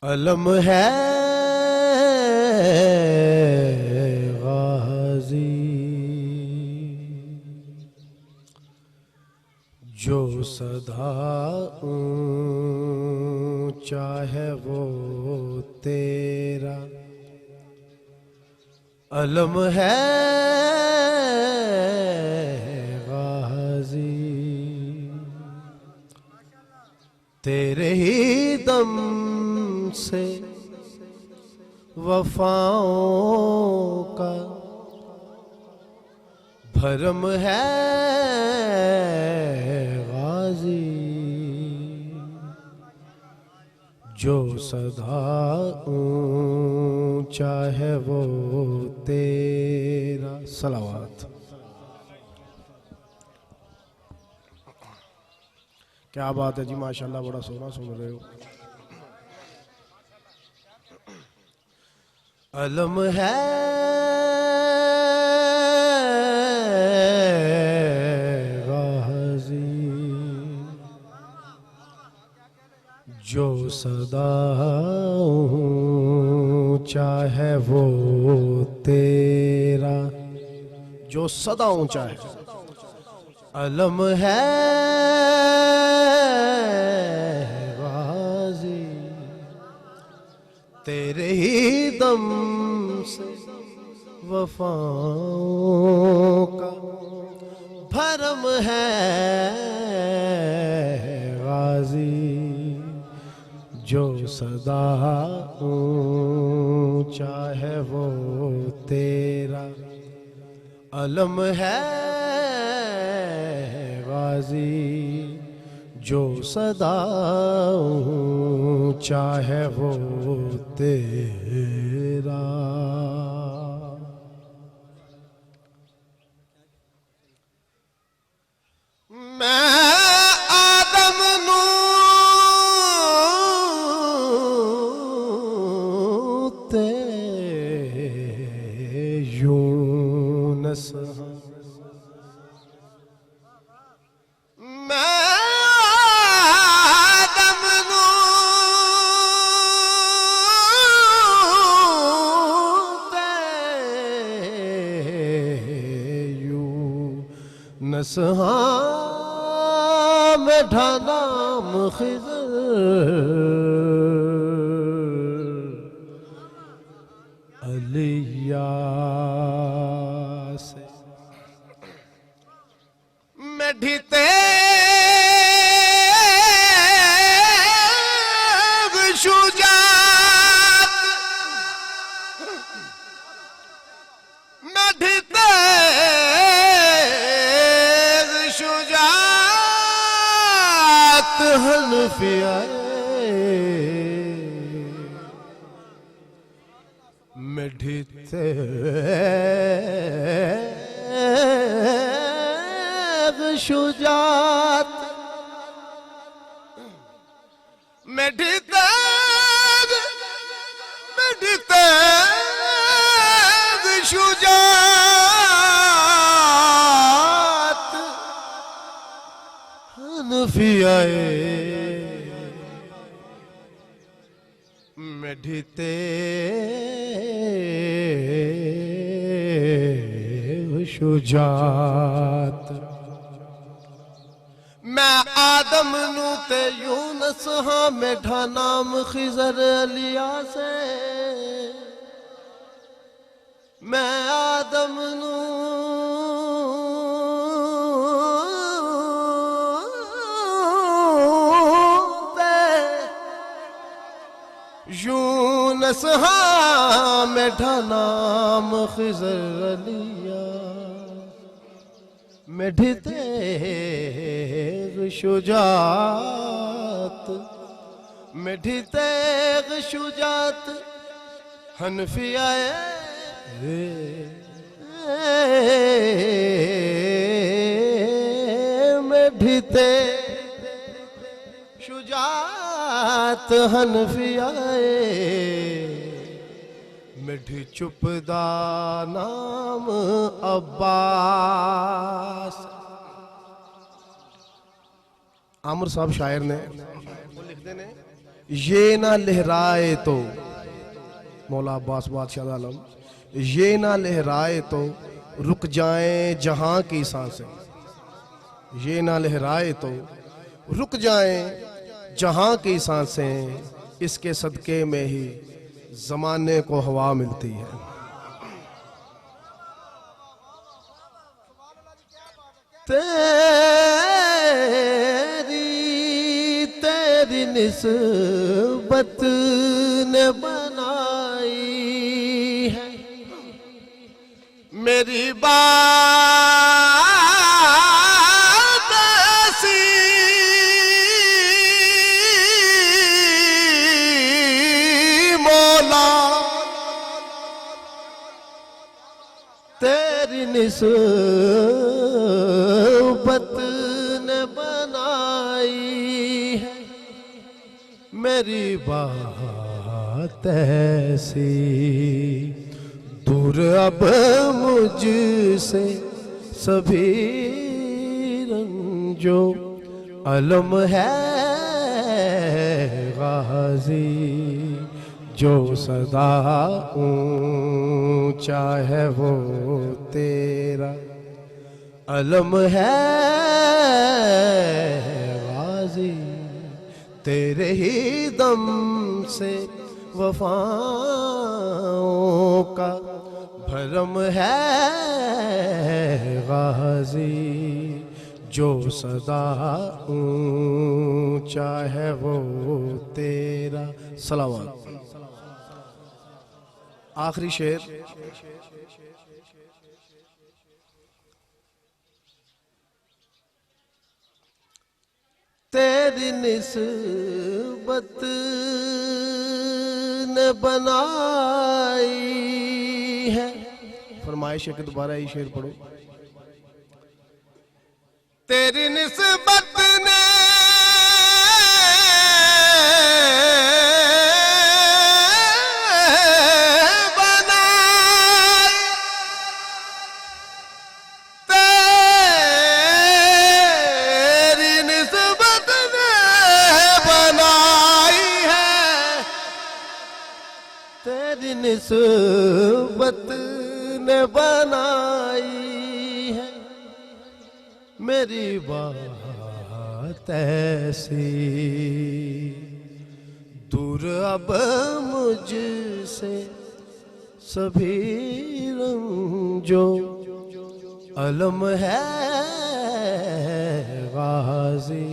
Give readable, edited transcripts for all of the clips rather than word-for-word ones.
अलम है गाजी जो सदा ऊंचा है वो तेरा। अलम है गाजी तेरे ही दम से वफाओं का भरम है गाजी जो सदा ऊंचा है वो तेरा। सलावत। क्या बात है जी, माशाल्लाह बड़ा सोना सुन रहे हो। अलम है गाजी जो सदा ऊंचा है वो तेरा। जो सदा ऊंचा है। अलम है गाजी तेरे ही दम से वफाओं का भरम है गाजी जो सदा ऊंचा है वो तेरा। अलम है गाजी जो सदा ऊंचा है वो तेरा। मैं आदम नू ते यूनस हाँ मेढा नाम खिज़र अलिया से मेढी तेग शुजात मेढी हनफिया मेढी तेग शुजात मेढी तेग शुजात हनफिया मेढी तेग शुजात। मैं आदम नू ते यूनस हाँ मेढा नाम खिज़र अलिया से। मैं आदम नू यूनस हाँ मेढा नाम खिज़र अलिया मेढी तेग शुजात मेढी तेग शुजात हनफिया मेढी तेग शुजात हनफिया मेढी चुपदा नाम अब्बास आमिर साहब शायर ने वो लिखते ने, ये ना लहराए तो मौला अब्बास बादशाह आलम, ये ना लहराए तो रुक जाएं जहां की सांसें, ये ना लहराए तो रुक जाएं जहां की सांसें, इसके सदके में ही जमाने को हवा मिलती है। तेरी निस्बत ने बनाई है मेरी बात ऐसी, मौला तेरी निस्बत ने बनाई है मेरी बात ऐसी, दूर अब मुझसे सभी रंजो अलम है गाजी, जो सदा ऊंचा है वो तेरा अलम है गाजी, तेरे ही दम से वफाओं का भरम है गाजी, जो सदा ऊंचा है वो तेरा। सलावत। आखिरी शेर, तेरी निस्बत ने बनाई है। फरमाइश है कि दोबारा ये शेर पढ़ो। तेरी निस्बत ने निस्बत ने बनाई है मेरी बात ऐसी, दूर अब मुझसे सभी रंजो अलम है गाजी,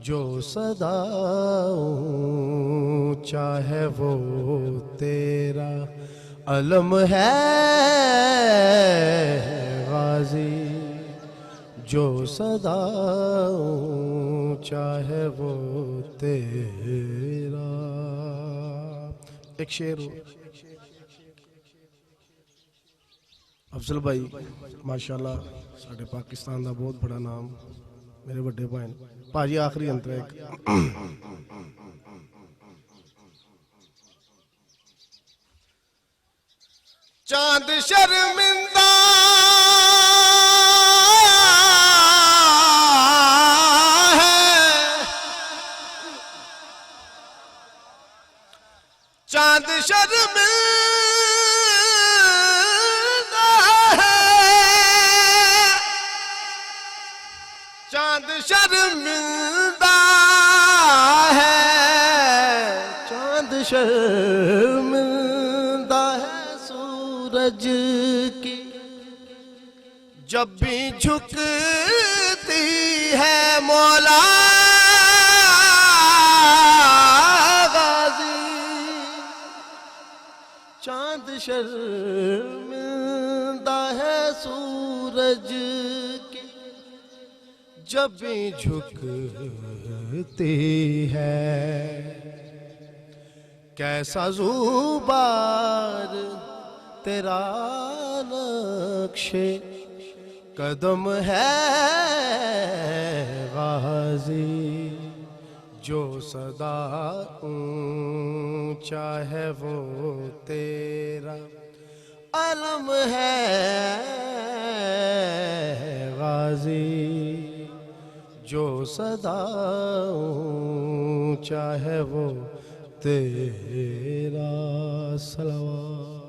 जो सदा ऊंचा है वो तेरा अलम है गाजी, जो सदा ऊंचा है वो तेरा। एक शेर हो अफजल भाई माशाल्लाह साढ़े पाकिस्तान का बहुत बड़ा नाम, मेरे बड़े भाई भाजी। आखिरी अंतर एक चांद शर्मिंदा है, चांद शर्मिंदा है, चांद शर्मिंदा है, चांद शर्मिंदा है सूरज की जब भी झुकती है मौला गाजी, चांद शर्मिंदा है सूरज की जब भी झुकती है। कैसा ज़ुबार तेरा नक्शे कदम है गाजी, जो सदा ऊंचा है वो तेरा अलम है गाजी, जो सदा ऊंचा है वो तेरा सलवात।